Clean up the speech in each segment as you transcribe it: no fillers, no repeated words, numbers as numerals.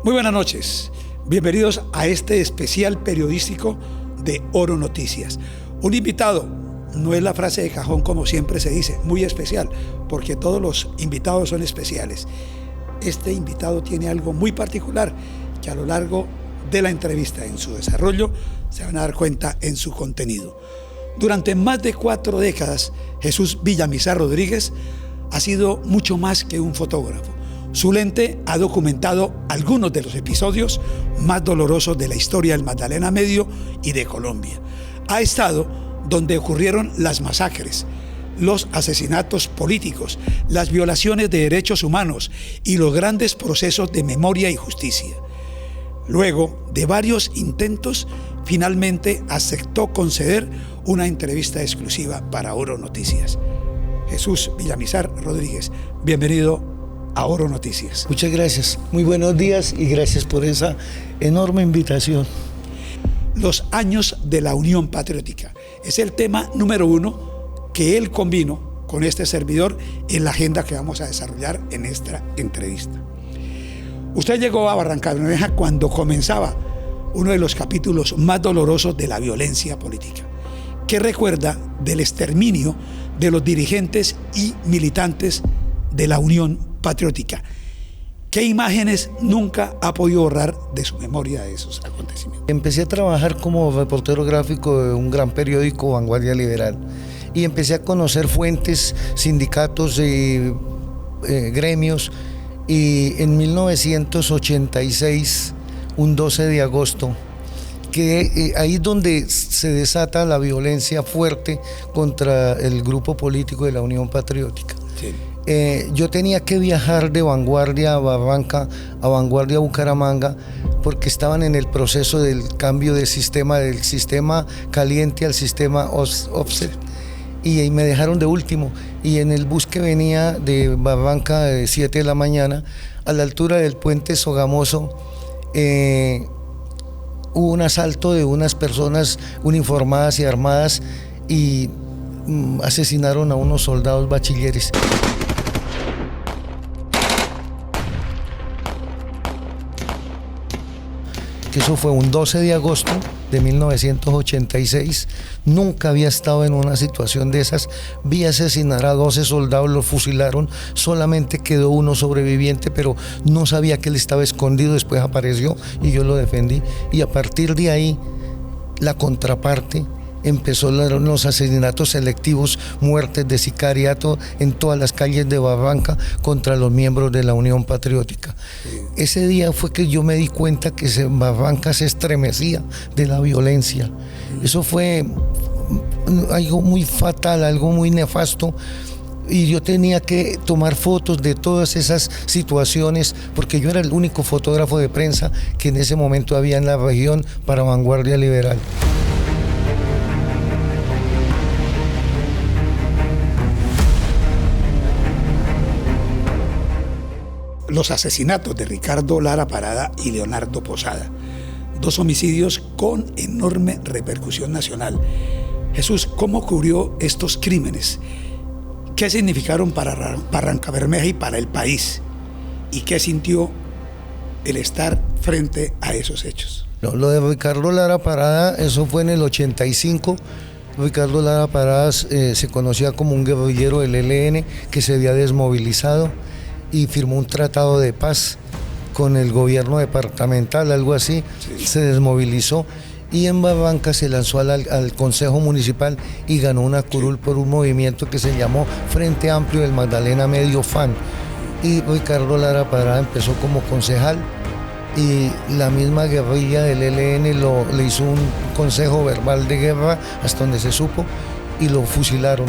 Muy buenas noches, bienvenidos a este especial periodístico de Oro Noticias. Un invitado, no es la frase de cajón como siempre se dice, muy especial, porque todos los invitados son especiales. Este invitado tiene algo muy particular que a lo largo de la entrevista, en su desarrollo, se van a dar cuenta en su contenido. Durante más de 4 décadas, Jesús Villamizar Rodríguez ha sido mucho más que un fotógrafo. Su lente ha documentado algunos de los episodios más dolorosos de la historia del Magdalena Medio y de Colombia. Ha estado donde ocurrieron las masacres, los asesinatos políticos, las violaciones de derechos humanos y los grandes procesos de memoria y justicia. Luego de varios intentos, finalmente aceptó conceder una entrevista exclusiva para Oro Noticias. Jesús Villamizar Rodríguez, bienvenido a Oro Noticias. Muchas gracias, muy buenos días y gracias por esa enorme invitación. Los años de la Unión Patriótica es el tema número 1 que él combinó con este servidor en la agenda que vamos a desarrollar en esta entrevista. Usted llegó a Barrancabermeja cuando comenzaba uno de los capítulos más dolorosos de la violencia política. ¿Qué recuerda del exterminio de los dirigentes y militantes de la Unión Patriótica? ¿Qué imágenes nunca ha podido borrar de su memoria de esos acontecimientos? Empecé a trabajar como reportero gráfico de un gran periódico, Vanguardia Liberal, y empecé a conocer fuentes, sindicatos y gremios, y en 1986, un 12 de agosto, que ahí es donde se desata la violencia fuerte contra el grupo político de la Unión Patriótica. Sí. Yo tenía que viajar de Vanguardia a Barranca, a Vanguardia a Bucaramanga, porque estaban en el proceso del cambio de sistema, del sistema caliente al sistema offset, y me dejaron de último. Y en el bus que venía de Barranca de 7 de la mañana, a la altura del puente Sogamoso, hubo un asalto de unas personas uniformadas y armadas y asesinaron a unos soldados bachilleres. Eso fue un 12 de agosto de 1986. Nunca había estado en una situación de esas. Vi asesinar a 12 soldados, los fusilaron. Solamente quedó uno sobreviviente, pero no sabía que él estaba escondido. Después apareció y yo lo defendí. Y a partir de ahí, la contraparte empezó los asesinatos selectivos, muertes de sicariato en todas las calles de Barranca contra los miembros de la Unión Patriótica. Ese día fue que yo me di cuenta que Barranca se estremecía de la violencia. Eso fue algo muy fatal, algo muy nefasto. Y yo tenía que tomar fotos de todas esas situaciones, porque yo era el único fotógrafo de prensa que en ese momento había en la región para Vanguardia Liberal. Los asesinatos de Ricardo Lara Parada y Leonardo Posada, 2 homicidios con enorme repercusión nacional. Jesús, ¿cómo cubrió estos crímenes? ¿Qué significaron para Barrancabermeja y para el país? ¿Y qué sintió el estar frente a esos hechos? Lo de Ricardo Lara Parada, eso fue en el 85. Ricardo Lara Parada se conocía como un guerrillero del ELN que se había desmovilizado y firmó un tratado de paz con el gobierno departamental, algo así. Sí. Se desmovilizó y en Barranca se lanzó al Consejo Municipal y ganó una curul por un movimiento que se llamó Frente Amplio del Magdalena Medio FAN. Y Ricardo Lara Parada empezó como concejal y la misma guerrilla del ELN le hizo un consejo verbal de guerra hasta donde se supo y lo fusilaron.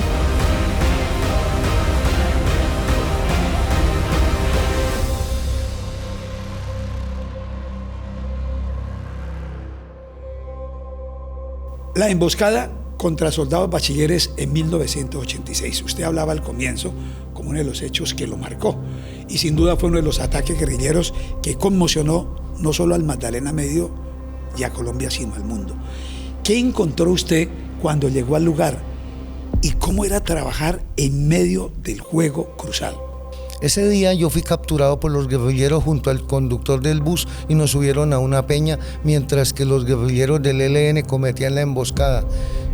La emboscada contra soldados bachilleres en 1986. Usted hablaba al comienzo como uno de los hechos que lo marcó y sin duda fue uno de los ataques guerrilleros que conmocionó no solo al Magdalena Medio y a Colombia, sino al mundo. ¿Qué encontró usted cuando llegó al lugar y cómo era trabajar en medio del fuego cruzado? Ese día yo fui capturado por los guerrilleros junto al conductor del bus y nos subieron a una peña mientras que los guerrilleros del ELN cometían la emboscada.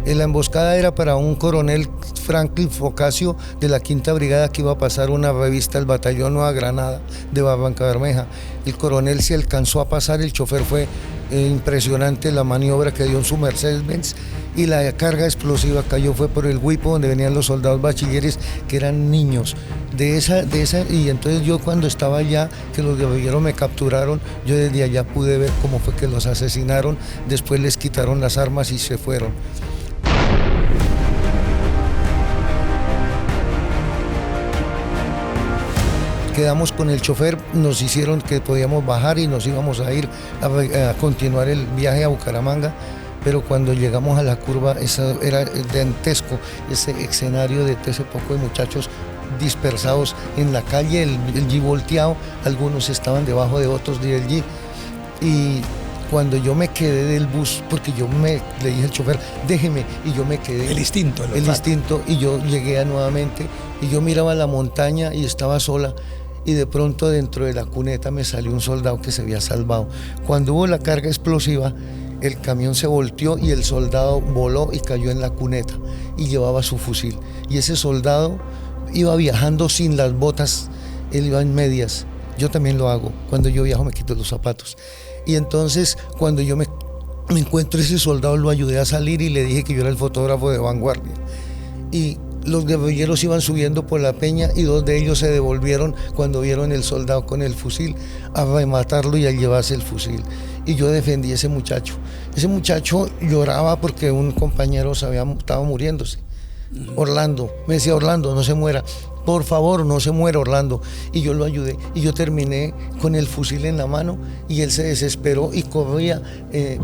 La emboscada era para un coronel Franklin Focasio de la Quinta Brigada que iba a pasar una revista al batallón Nueva Granada de Barranca Bermeja. El coronel se alcanzó a pasar, el chofer fue impresionante la maniobra que dio en su Mercedes-Benz y la carga explosiva cayó fue por el Huipo donde venían los soldados bachilleres que eran niños. Y entonces yo cuando estaba allá, que los guerrilleros me capturaron, yo desde allá pude ver cómo fue que los asesinaron, después les quitaron las armas y se fueron. Quedamos con el chofer, nos hicieron que podíamos bajar y nos íbamos a ir a continuar el viaje a Bucaramanga, pero cuando llegamos a la curva, era dantesco ese escenario de ese poco de muchachos dispersados en la calle, el jeep volteado, algunos estaban debajo de otros del jeep, y cuando yo me quedé del bus, porque le dije al chofer, déjeme, y yo me quedé. El instinto. El instinto, y yo llegué nuevamente, y yo miraba la montaña y estaba sola, y de pronto dentro de la cuneta me salió un soldado que se había salvado. Cuando hubo la carga explosiva, el camión se volteó y el soldado voló y cayó en la cuneta, y llevaba su fusil. Y ese soldado iba viajando sin las botas, él iba en medias. Yo también lo hago, cuando yo viajo me quito los zapatos. Y entonces cuando yo me encuentro ese soldado, lo ayudé a salir y le dije que yo era el fotógrafo de Vanguardia. Y los guerrilleros iban subiendo por la peña y dos de ellos se devolvieron cuando vieron el soldado con el fusil a rematarlo y a llevarse el fusil. Y yo defendí a ese muchacho. Ese muchacho lloraba porque un compañero estaba muriéndose. Orlando, me decía, Orlando, no se muera, por favor, no se muera, Orlando. Y yo lo ayudé y yo terminé con el fusil en la mano y él se desesperó y corría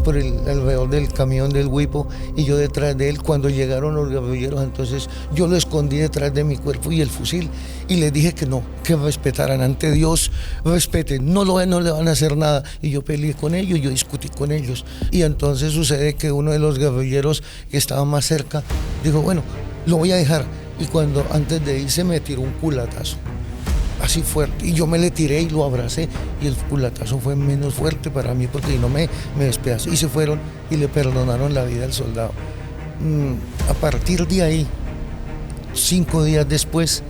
por alrededor del camión del Huipo y yo detrás de él. Cuando llegaron los guerrilleros, entonces yo lo escondí detrás de mi cuerpo y el fusil y les dije que no, que respetaran ante Dios, respeten, no le van a hacer nada. Y yo peleé con ellos, yo discutí con ellos y entonces sucede que uno de los guerrilleros que estaba más cerca dijo, bueno, lo voy a dejar. Y cuando antes de irse me tiró un culatazo, así fuerte, y yo me le tiré y lo abracé, y el culatazo fue menos fuerte para mí porque si no me despedazó, y se fueron y le perdonaron la vida al soldado. A partir de ahí, 5 días después,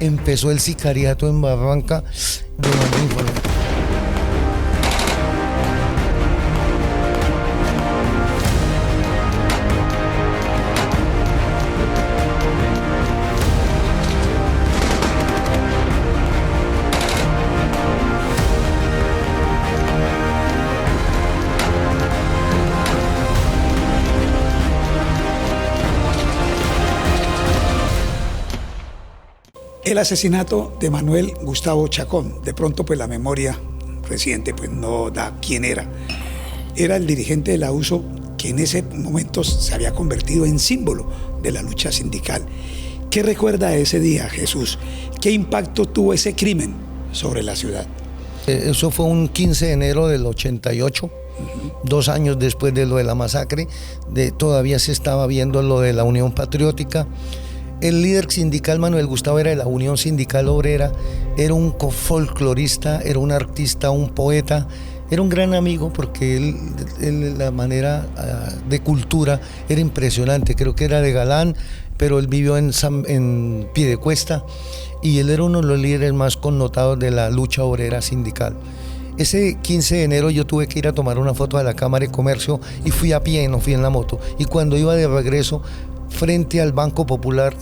empezó el sicariato en Barranca de manera informal. El asesinato de Manuel Gustavo Chacón, de pronto pues la memoria reciente pues no da quién era. Era el dirigente de la USO que en ese momento se había convertido en símbolo de la lucha sindical. ¿Qué recuerda de ese día, Jesús? ¿Qué impacto tuvo ese crimen sobre la ciudad? Eso fue un 15 de enero del 88, 2 años después de lo de la masacre, todavía se estaba viendo lo de la Unión Patriótica. El líder sindical Manuel Gustavo era de la Unión Sindical Obrera, era un folclorista, era un artista, un poeta, era un gran amigo porque él la manera de cultura era impresionante, creo que era de Galán, pero él vivió en Piedecuesta y él era uno de los líderes más connotados de la lucha obrera sindical. Ese 15 de enero yo tuve que ir a tomar una foto a la Cámara de Comercio y fui a pie, no fui en la moto, y cuando iba de regreso frente al Banco Popular,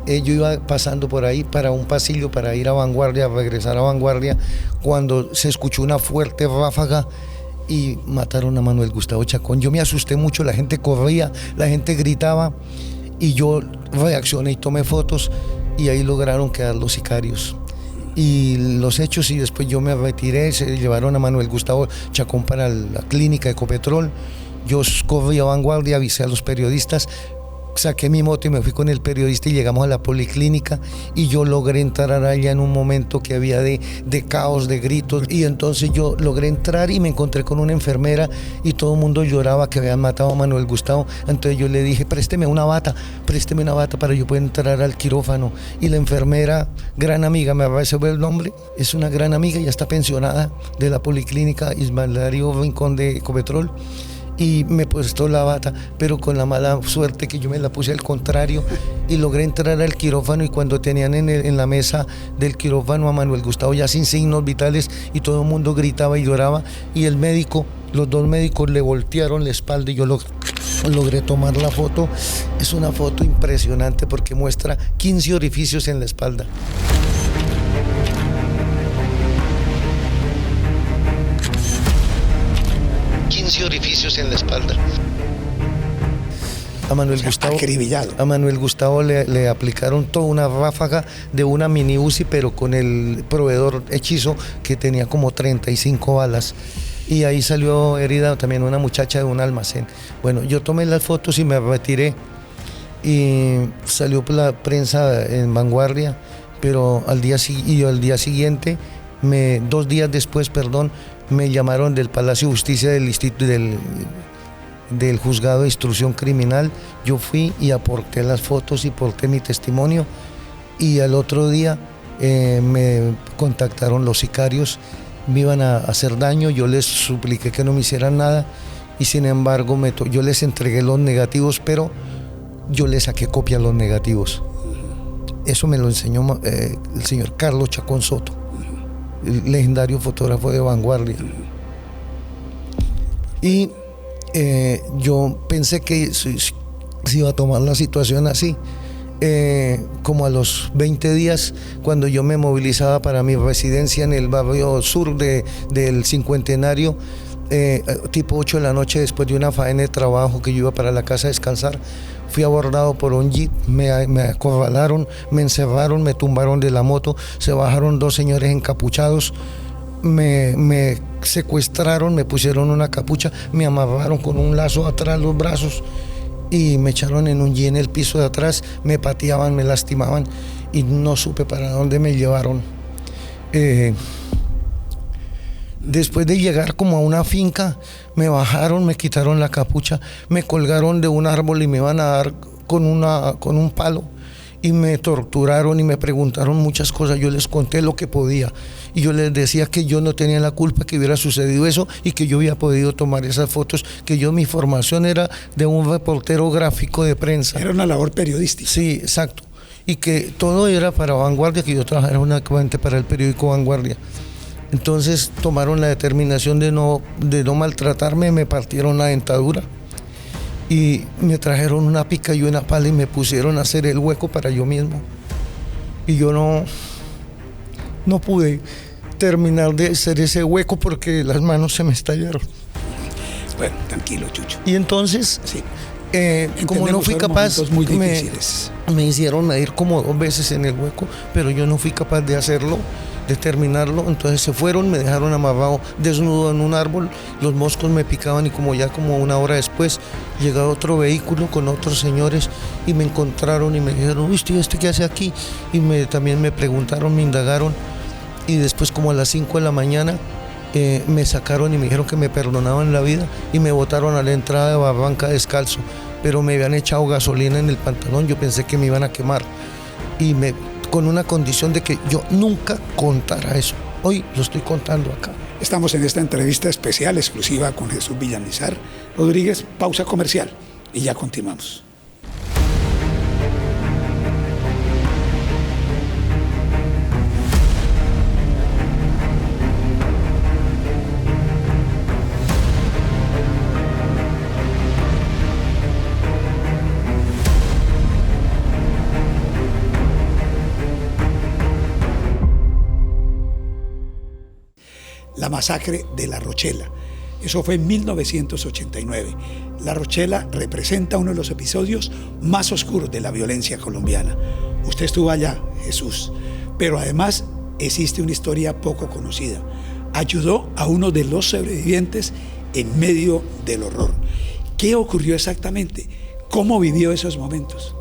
yo iba pasando por ahí para un pasillo para ir a Vanguardia, regresar a Vanguardia, cuando se escuchó una fuerte ráfaga y mataron a Manuel Gustavo Chacón. Yo me asusté mucho, la gente corría, la gente gritaba y yo reaccioné y tomé fotos y ahí lograron quedar los sicarios y los hechos, y después yo me retiré, se llevaron a Manuel Gustavo Chacón para la clínica Ecopetrol. Yo corrí a Vanguardia, avisé a los periodistas, saqué mi moto y me fui con el periodista y llegamos a la policlínica y yo logré entrar allá en un momento que había de caos, de gritos, y entonces yo logré entrar y me encontré con una enfermera y todo el mundo lloraba que habían matado a Manuel Gustavo. Entonces yo le dije, présteme una bata para yo poder entrar al quirófano. Y la enfermera, gran amiga, me va a saber el nombre, es una gran amiga, ya está pensionada de la policlínica Ismael Darío Rincón de Ecopetrol, y me puesto la bata, pero con la mala suerte que yo me la puse al contrario y logré entrar al quirófano, y cuando tenían en la mesa del quirófano a Manuel Gustavo ya sin signos vitales y todo el mundo gritaba y lloraba, y el médico, los dos médicos le voltearon la espalda y yo logré tomar la foto. Es una foto impresionante porque muestra 15 orificios en la espalda. Orificios en la espalda. A Manuel Gustavo, acribillado. A Manuel Gustavo le aplicaron toda una ráfaga de una mini UCI, pero con el proveedor hechizo que tenía como 35 balas. Y ahí salió herida también una muchacha de un almacén. Bueno, yo tomé las fotos y me retiré. Y salió por la prensa en Vanguardia, pero al día siguiente, 2 días después, me llamaron del Palacio de Justicia del Juzgado de Instrucción Criminal. Yo fui y aporté las fotos y aporté mi testimonio, y al otro día me contactaron los sicarios, me iban a hacer daño. Yo les supliqué que no me hicieran nada y sin embargo yo les entregué los negativos, pero yo les saqué copia de los negativos. Eso me lo enseñó el señor Carlos Chacón Soto, el legendario fotógrafo de Vanguardia. Y yo pensé que se iba a tomar la situación así. Como a los 20 días, cuando yo me movilizaba para mi residencia en el barrio sur del Cincuentenario, tipo 8 de la noche, después de una faena de trabajo que yo iba para la casa a descansar, fui abordado por un jeep, me acorralaron, me encerraron, me tumbaron de la moto, se bajaron 2 señores encapuchados, me secuestraron, me pusieron una capucha, me amarraron con un lazo atrás los brazos y me echaron en un jeep en el piso de atrás, me pateaban, me lastimaban y no supe para dónde me llevaron. Después de llegar como a una finca, me bajaron, me quitaron la capucha, me colgaron de un árbol y me iban a dar con un palo y me torturaron y me preguntaron muchas cosas. Yo les conté lo que podía y yo les decía que yo no tenía la culpa que hubiera sucedido eso y que yo había podido tomar esas fotos, que mi formación era de un reportero gráfico de prensa. Era una labor periodística. Sí, exacto. Y que todo era para Vanguardia, que yo trabajara únicamente para el periódico Vanguardia. Entonces tomaron la determinación de no maltratarme, me partieron la dentadura y me trajeron una pica y una pala y me pusieron a hacer el hueco para yo mismo. Y yo no pude terminar de hacer ese hueco porque las manos se me estallaron. Bueno, tranquilo, Chucho. Y entonces, sí. Como no fui capaz, me hicieron medir como 2 veces en el hueco, pero yo no fui capaz de hacerlo, de terminarlo. Entonces se fueron, me dejaron amarrado desnudo en un árbol, los moscos me picaban y como 1 hora después llegó otro vehículo con otros señores y me encontraron y me dijeron, uy, ¿este qué hace aquí? Y también me preguntaron, me indagaron, y después como a las 5 de la mañana me sacaron y me dijeron que me perdonaban la vida y me botaron a la entrada de Barranca descalzo, pero me habían echado gasolina en el pantalón. Yo pensé que me iban a quemar y con una condición de que yo nunca contara eso. Hoy lo estoy contando acá. Estamos en esta entrevista especial, exclusiva con Jesús Villamizar Rodríguez. Pausa comercial y ya continuamos. La masacre de La Rochela. Eso fue en 1989. La Rochela representa uno de los episodios más oscuros de la violencia colombiana. Usted estuvo allá, Jesús, pero además existe una historia poco conocida. Ayudó a uno de los sobrevivientes en medio del horror. ¿Qué ocurrió exactamente? ¿Cómo vivió esos momentos?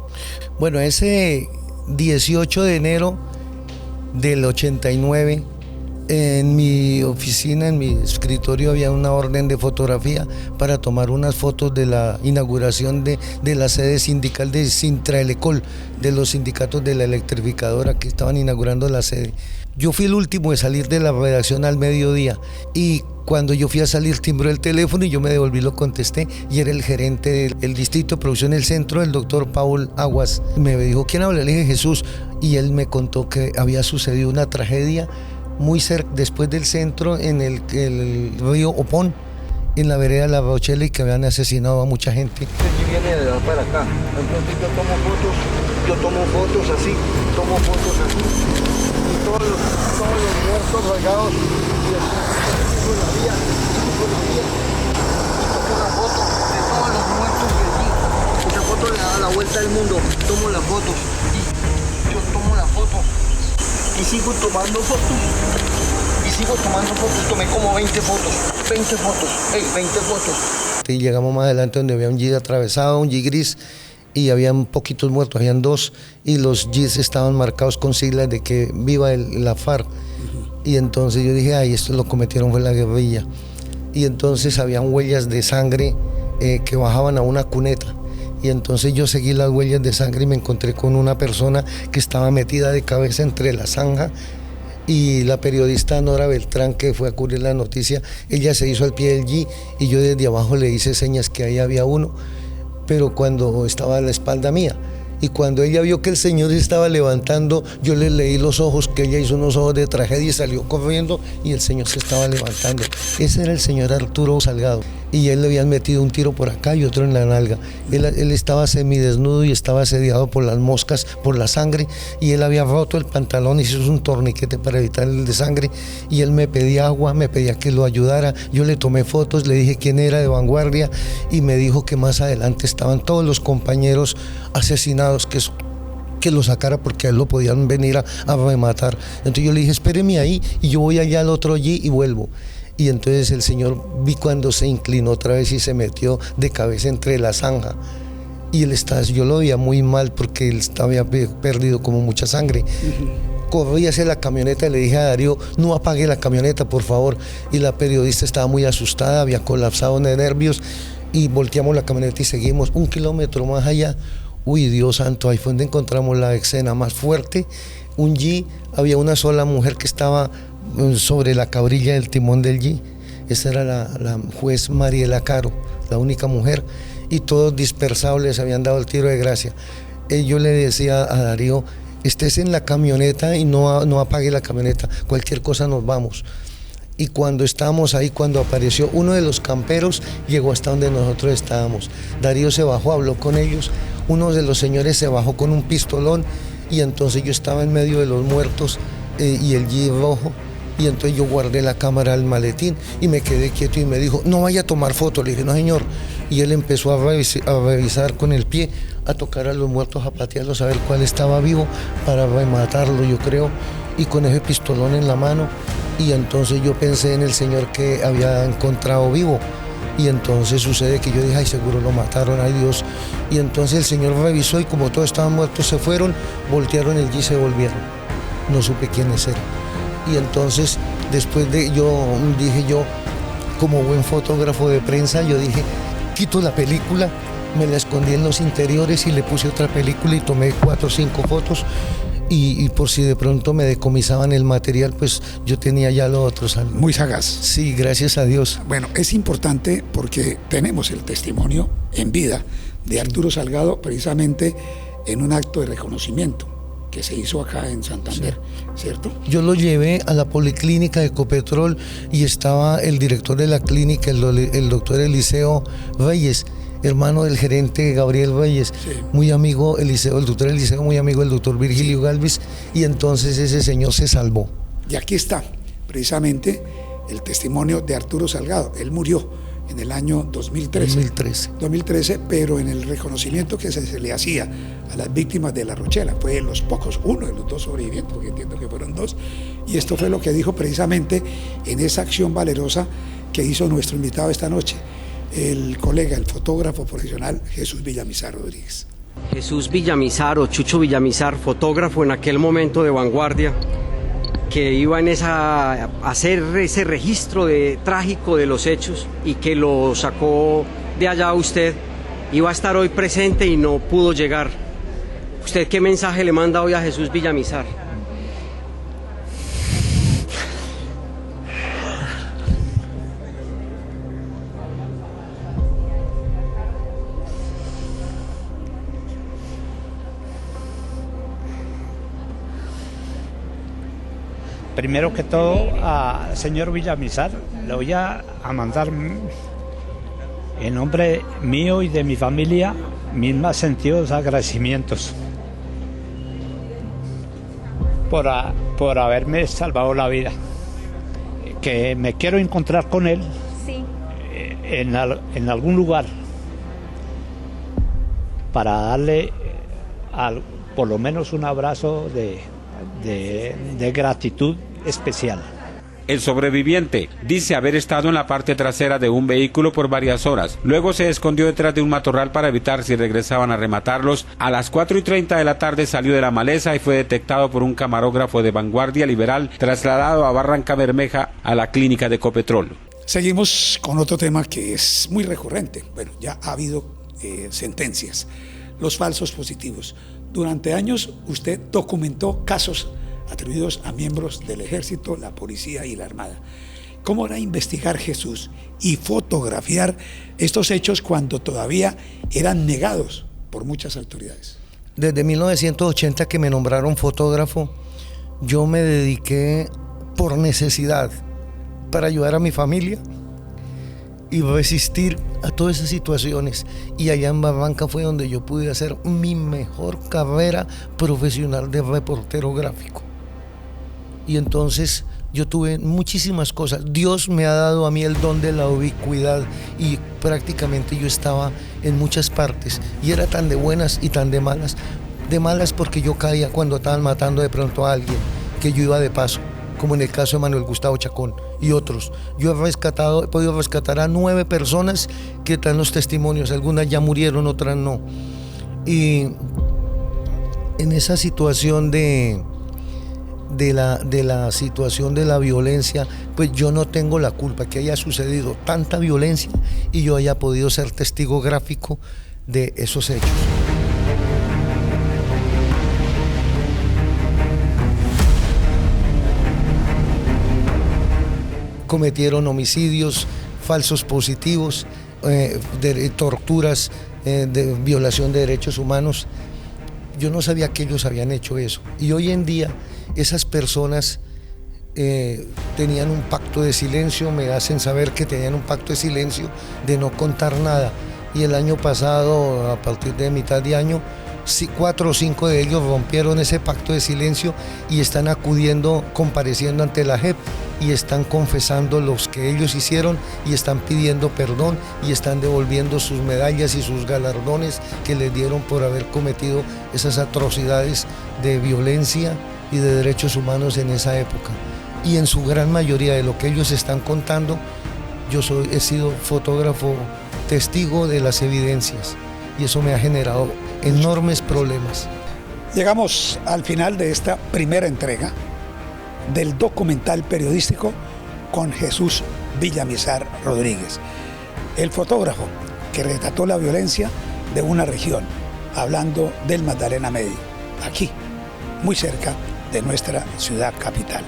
Bueno, ese 18 de enero del 89, en mi oficina, en mi escritorio, había una orden de fotografía para tomar unas fotos de la inauguración de la sede sindical de Sintraelecol, de los sindicatos de la electrificadora que estaban inaugurando la sede. Yo fui el último de salir de la redacción al mediodía y cuando yo fui a salir timbró el teléfono y yo me devolví, lo contesté y era el gerente del distrito de producción del centro, el doctor Paul Aguas. Me dijo, ¿quién habla? Le dije, Jesús, y él me contó que había sucedido una tragedia muy cerca, después del centro, en el río Opón, en la vereda de La Rochela, y que habían asesinado a mucha gente. Aquí viene de para acá, entonces yo tomo fotos así, y todos los muertos regados, y así, por la vía, y tomo la foto de todos los muertos de allí. Esa foto le da la vuelta al mundo, tomo las fotos, y yo tomo la foto, y sigo tomando fotos, tomé como 20 fotos, 20 fotos. Y llegamos más adelante donde había un jeep atravesado, un jeep gris, y habían poquitos muertos, habían 2, y los jeeps estaban marcados con siglas de que viva la FARC. Y entonces yo dije, ay, esto lo cometieron fue la guerrilla. Y entonces habían huellas de sangre que bajaban a una cuneta. Y entonces yo seguí las huellas de sangre y me encontré con una persona que estaba metida de cabeza entre la zanja, y la periodista Nora Beltrán, que fue a cubrir la noticia, ella se hizo al pie del G y yo desde abajo le hice señas que ahí había uno, pero cuando estaba a la espalda mía. Y cuando ella vio que el señor se estaba levantando, yo le leí los ojos, que ella hizo unos ojos de tragedia y salió corriendo y el señor se estaba levantando. Ese era el señor Arturo Salgado. Y él le habían metido un tiro por acá y otro en la nalga. Él estaba semidesnudo y estaba asediado por las moscas, por la sangre, y él había roto el pantalón y hizo un torniquete para evitar el de sangre, y él me pedía agua, me pedía que lo ayudara. Yo le tomé fotos, le dije quién era, de Vanguardia, y me dijo que más adelante estaban todos los compañeros asesinados, que lo sacara porque a él lo podían venir a rematar. Entonces yo le dije, espéreme ahí y yo voy allá al otro allí y vuelvo. Y entonces el señor vi cuando se inclinó otra vez y se metió de cabeza entre la zanja. Y yo lo veía muy mal porque él había perdido como mucha sangre. Corrí hacia la camioneta y le dije a Darío, no apague la camioneta, por favor. Y la periodista estaba muy asustada, había colapsado de nervios, y volteamos la camioneta y seguimos 1 kilómetro más allá. Uy, Dios santo, ahí fue donde encontramos la escena más fuerte. Un Jeep, había una sola mujer que estaba sobre la cabrilla del timón del Jeep. Esa era la juez Mariela Caro, la única mujer, y todos dispersados les habían dado el tiro de gracia. Yo le decía a Darío, estés en la camioneta y no apague la camioneta, cualquier cosa nos vamos. Y cuando estábamos ahí, cuando apareció uno de los camperos, llegó hasta donde nosotros estábamos. Darío se bajó, habló con ellos, uno de los señores se bajó con un pistolón, y entonces yo estaba en medio de los muertos y el Jeep rojo, y entonces yo guardé la cámara al maletín y me quedé quieto, y me dijo, no vaya a tomar fotos. Le dije, no señor, y él empezó a revisar con el pie, a tocar a los muertos, a patearlos, a ver cuál estaba vivo para rematarlo, yo creo, y con ese pistolón en la mano. Y entonces yo pensé en el señor que había encontrado vivo, y entonces sucede que yo dije, ay, seguro lo mataron, ay Dios. Y entonces el señor revisó y como todos estaban muertos se fueron, voltearon el G y se volvieron. No supe quiénes eran. Y entonces después dije yo, como buen fotógrafo de prensa, yo dije, quito la película, me la escondí en los interiores y le puse otra película y tomé 4 o 5 fotos. Y por si de pronto me decomisaban el material, pues yo tenía ya lo otro. Muy sagaz. Sí, gracias a Dios. Bueno, es importante porque tenemos el testimonio en vida de Arturo Salgado, precisamente en un acto de reconocimiento que se hizo acá en Santander, sí. ¿Cierto? Yo lo llevé a la policlínica de Ecopetrol y estaba el director de la clínica, el doctor Eliseo Reyes, hermano del gerente Gabriel Reyes, sí. Muy amigo el doctor Eliseo, muy amigo del doctor Virgilio Galvis, y entonces ese señor se salvó. Y aquí está, precisamente, el testimonio de Arturo Salgado. Él murió en el año 2013, pero en el reconocimiento que se le hacía a las víctimas de La Rochela, fue de los pocos, uno de los 2 sobrevivientes, porque entiendo que fueron 2, y esto fue lo que dijo precisamente en esa acción valerosa que hizo nuestro invitado esta noche. el colega, el fotógrafo profesional Jesús Villamizar Rodríguez. Jesús Villamizar o Chucho Villamizar, fotógrafo en aquel momento de vanguardia, que iba a hacer ese registro trágico de los hechos y que lo sacó de allá usted, iba a estar hoy presente y no pudo llegar. ¿Usted qué mensaje le manda hoy a Jesús Villamizar? Primero que todo, al señor Villamizar le voy a mandar en nombre mío y de mi familia mis más sentidos agradecimientos por haberme salvado la vida. Que me quiero encontrar con él, sí, en algún lugar para darle por lo menos un abrazo de gratitud especial. El sobreviviente dice haber estado en la parte trasera de un vehículo por varias horas. Luego se escondió detrás de un matorral para evitar si regresaban a rematarlos. A las 4:30 de la tarde salió de la maleza y fue detectado por un camarógrafo de Vanguardia Liberal, trasladado a Barranca Bermeja a la clínica de Ecopetrol. Seguimos con otro tema que es muy recurrente. Bueno, ya ha habido sentencias. Los falsos positivos. Durante años usted documentó casos atribuidos a miembros del ejército, la policía y la armada. ¿Cómo era investigar, Jesús, y fotografiar estos hechos cuando todavía eran negados por muchas autoridades? Desde 1980 que me nombraron fotógrafo, yo me dediqué por necesidad para ayudar a mi familia y resistir a todas esas situaciones. Y allá en Barranca fue donde yo pude hacer mi mejor carrera profesional de reportero gráfico. Y entonces yo tuve muchísimas cosas. Dios me ha dado a mí el don de la ubicuidad y prácticamente yo estaba en muchas partes y era tan de buenas y tan de malas. De malas porque yo caía cuando estaban matando de pronto a alguien, que yo iba de paso, como en el caso de Manuel Gustavo Chacón y otros. Yo he podido rescatar a 9 personas que están los testimonios, algunas ya murieron, otras no. Y en esa situación de la situación de la violencia, pues yo no tengo la culpa que haya sucedido tanta violencia y yo haya podido ser testigo gráfico de esos hechos. Cometieron homicidios, falsos positivos, torturas, de violación de derechos humanos. Yo no sabía que ellos habían hecho eso. Y hoy en día esas personas tenían un pacto de silencio, me hacen saber que tenían un pacto de silencio de no contar nada. Y el año pasado, a partir de mitad de año, 4 o 5 de ellos rompieron ese pacto de silencio y están acudiendo, compareciendo ante la JEP y están confesando los que ellos hicieron y están pidiendo perdón y están devolviendo sus medallas y sus galardones que les dieron por haber cometido esas atrocidades de violencia y de derechos humanos en esa época. Y en su gran mayoría de lo que ellos están contando, he sido fotógrafo testigo de las evidencias y eso me ha generado enormes problemas. Llegamos al final de esta primera entrega del documental periodístico con Jesús Villamizar Rodríguez, el fotógrafo que retrató la violencia de una región, hablando del Magdalena Medio, aquí, muy cerca de nuestra ciudad capital.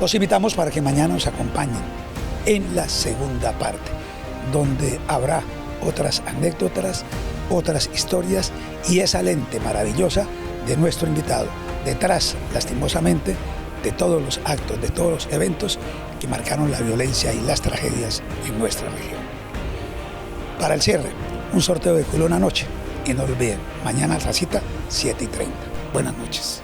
Los invitamos para que mañana nos acompañen en la segunda parte, donde habrá otras anécdotas, otras historias y esa lente maravillosa de nuestro invitado, detrás, lastimosamente, de todos los actos, de todos los eventos que marcaron la violencia y las tragedias en nuestra región. Para el cierre, un sorteo de culón anoche y no olviden, mañana la cita 7:30. Buenas noches.